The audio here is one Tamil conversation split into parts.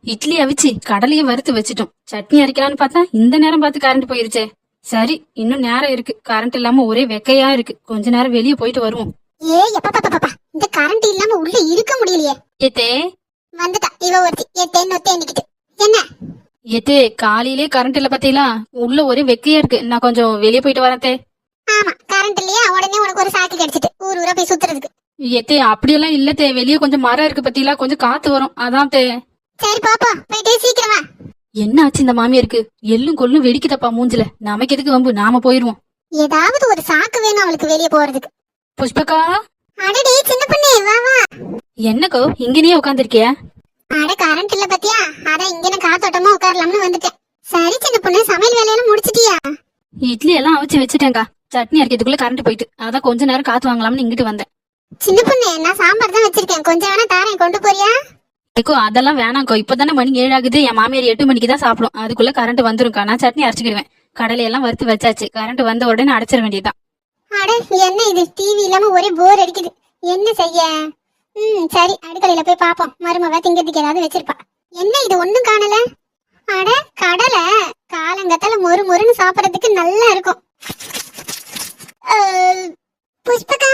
இட்லி அவிச்சு கடலையை வறுத்து வச்சுட்டோம். சட்னி அரைக்கலாம்னு பார்த்தா இந்த நேரம் பார்த்து கரண்ட் போயிருச்சே. சரி, இன்னும் நேரம் இருக்கு. கரண்ட் இல்லாம ஒரே வெக்கையா இருக்கு. கொஞ்ச நேரம் வெளியே போயிட்டு வருவோம். ஏ எப்பா இந்த கரண்ட் இல்லாம உள்ள இருக்க முடியலையே. ஏத்தே வந்துட்டா இவ ஒருத்தி. ஏத்தே நொத்தே நிக்கிட்டு என்ன? ஏத்தே காலையிலே கரண்ட் இல்ல பாத்தீங்களா? உள்ள ஒரே வெக்கையா இருக்கு. நான் கொஞ்சம் வெளியே போயிட்டு வரத்தே. ஆமா, கரண்ட் இல்லையா? உடனே உனக்கு ஒரு சாக்கு கிடைச்சிட்டு ஊர் ஊரா போய் சுத்துறதுக்கு. ஏத்தே அப்படியெல்லாம் இல்லத்தே. வெளியே கொஞ்சம் மரம் இருக்கு பாத்தீங்களா? கொஞ்சம் காத்து வரும், அதான் தே. சரி பாப்பா, போயிட்டே சீக்கிரமா. என்ன ஆச்சு இந்த மாமியாருக்கு? எள்ளும் கொள்ளும் வெடிக்குதப்பா மூஞ்சில. நமக்கு எதுக்கு வம்பு? நாம போயிருவோம். ஏதாவது ஒரு சாக்கு வேணும் அவளுக்கு வெளியே போறதுக்கு. புஷ்பகா, அடடே சின்ன பொண்ணு, வா வா. என்னக்கோ இங்கனே உட்காந்துருக்கிய? அட கரண்ட் இல்ல பாத்தியா, அதான் இங்கன காத்தோட்டமா உட்காரலாம்னு வந்துட்டேன். சரி சின்ன பொண்ணு, சமையல் வேலையெல்லாம் முடிச்சிட்டியா? இட்லி எல்லாம் அவிச்சு வச்சுட்டேங்கா. சட்னி அரைக்கிறதுக்குள்ள கரண்ட் போயிட்டு, அதான் கொஞ்ச நேரம் காத்து வாங்கலாம்னு இங்கிட்டு வந்தேன். சின்ன பொண்ணு, நான் சாம்பார் தான் வச்சிருக்கேன், கொஞ்சம் வேணா தாரேன், கொண்டு போறியா? ஏக்கோ அதெல்லாம் வேணாக்கோ. இப்பதானே மணி 7 ஆகுது. என் மாமியார் 8 மணிக்கு தான் சாப்பிடும். அதுக்குள்ள கரண்ட் வந்துரும்க்கா. நான் சட்னி அரைச்சிக்கிடுவேன். கடலையெல்லாம் வறுத்து வச்சாச்சு. கரண்ட் வந்த உடனே அடைச்சிட வேண்டியதுதான். அட என்ன இது, டிவி இல்லாம ஒரே போர் அடிக்குது. என்ன செய்ய? சரி, அடுக்கலையில போய் பாப்போம். மருமவ திங்கிறதுக்கு ஏதாவது வச்சிருப்பா. என்ன இது ஒண்ணும் காணல? அட கடலை காலங்கத்தால மொறு மொறுன்னு சாப்பிடறதுக்கு நல்லா இருக்கும். புஷ்பகா,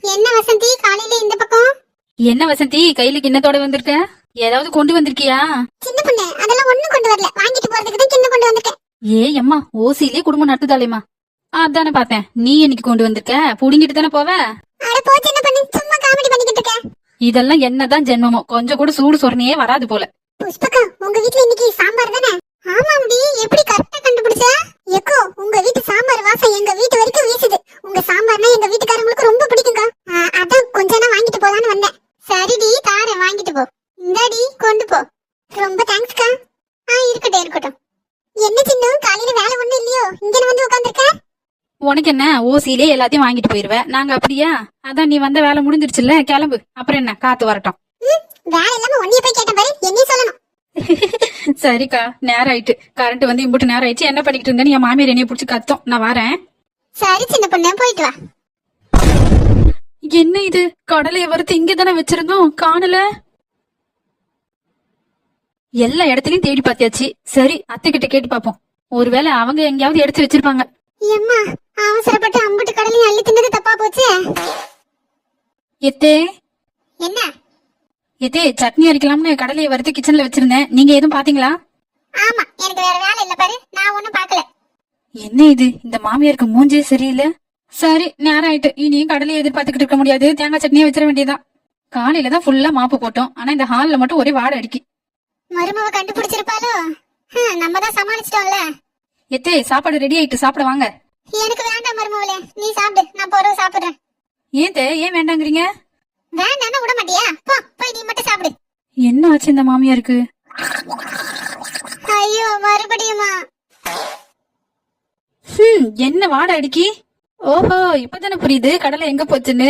என்ன வசந்தி காலையில இந்த பக்கம்? என்ன வசந்தி கையில கிண்ணத்தோட வந்திருக்க? ஏதாவது கொண்டு வந்திருக்கியா? சின்ன பொண்ணு, அதெல்லாம் ஒண்ணும் கொண்டு வரல. வாங்கிட்டு போறதுக்கு தான் கிண்ணம் கொண்டு வந்திருக்கேன். ஏ அம்மா, ஓசியிலே குடும்பம் நடத்துதாலேமா. அதானே பார்த்தேன். நீ என்னைக்கு கொண்டு வந்திருக்க? புடிங்கிட்டு தானே போவ? அட போ சின்ன பொண்ணு, சும்மா காமெடி பண்ணிக்கிட்டு இருக்க. இதெல்லாம் என்னதான் ஜென்மமோ, கொஞ்சம் கூட சூடு சொரணையே வராது போல. புஷ்பகா, உங்க வீட்ல இன்னைக்கு சாம்பார் தானே? ஆமா முடி, எப்படி கரெக்டா கண்டுபிடிச்ச? எக்கோ, உங்க வீட்டு சாம்பார் வாசம் எங்க வீட்டு வரைக்கும் வீசுது. உங்க சாம்பார்னா எங்க வீட்டுக்காரங்களுக்கு ரொம்ப பிடிக்குங்க. அதான் கொஞ்சம் நான் வாங்கிட்டு போலான்னு வந்தேன். சரிடி, தாரேன், வாங்கிட்டு போ. இந்தாடி, கொண்டு போ. ரொம்ப தேங்க்ஸ்க்கா. இருக்கட்டும். என்ன சின்ன, காலையில வேலை ஒண்ணும் இல்லையோ, இங்க வந்து உட்கார்ந்திருக்க? உனக்கு என்ன, ஓசியிலே எல்லாத்தையும் வாங்கிட்டு போயிருவேன். நாங்க அப்படியா? அதான் நீ வந்த வேலை முடிஞ்சிருச்சுல்ல, கிளம்பு. அப்புறம் என்ன, காத்து வரட்டும். வேலை இல்லாம ஒன்னிய போய் கேட்ட பாரு, என்னையும் சொல்லணும். சரிக்கா, நேரம் ஆயிட்டு. கரண்ட் வந்து இம்புட்டு நேரம் ஆயிடுச்சு. என்ன பண்ணிட்டு இருந்தேன்னு என் மாமியார் என்னைய புடிச்சு கத்தோம். நான் வரேன். சரி சின்ன பொண்ணு, போயிட்டு வா. என்ன இது, கடலையை வறுத்து இங்க தானே வச்சிருந்தோம், காணல. எல்லா இடத்துலயும் தேடி பார்த்தியாச்சு. சரி, அத்தை கிட்ட கேட்டு பாப்போம். ஒருவேளை அவங்க எங்கேயாவது எடுத்து வச்சிருப்பாங்க. எம்மா, அவசரப்பட்டு அம்புட்டு கடலையும் அள்ளி தின்னது தப்பா போச்சு. எத்தே என்ன? எத்தே, சட்னி அரைக்கலாம்னு கடலையை வறுத்து கிச்சன்ல வச்சிருந்தேன். நீங்க எதுவும் பாத்தீங்களா? ஆமா, எனக்கு வேற வேலை இல்ல பாரு, நான் ஒண்ணும் பாக்கல. என்ன இது, இந்த மாமியாருக்கு மூஞ்சே சரியில்லை. சரி, நேரம் ஆயிட்டு. இனியும் கடலையை எதிர்பார்த்துக்கிட்டு இருக்க முடியாது. தேங்காய் சட்னியே வச்சிட வேண்டியதான். காலையில தான் ஃபுல்லா மாப்பு போட்டோம். ஆனா இந்த ஹால்ல மட்டும் ஒரே வாடை அடிக்கி. மருமவ கண்டுபிடிச்சிருப்பாளோ? நம்ம தான் சமாளிச்சிட்டோம்ல. எத்தே, சாப்பாடு ரெடி ஆயிட்டு, சாப்பிட வாங்க. எனக்கு வேண்டாம் மருமவளே, நீ சாப்பிடு, நான் போறோம் சாப்பிடுறேன். ஏன் வேண்டாங்கிறீங்க? வேண்டாம்னா விட மாட்டியா? போய் நீ மட்டும் சாப்பிடு. என்ன ஆச்சு இந்த மாமியாருக்கு? ஐயோ, மறுபடியுமா? என்ன வாடை அடிக்கி? ஓஹோ, இப்பதானே புரியுது கடலை எங்க போச்சுன்னு.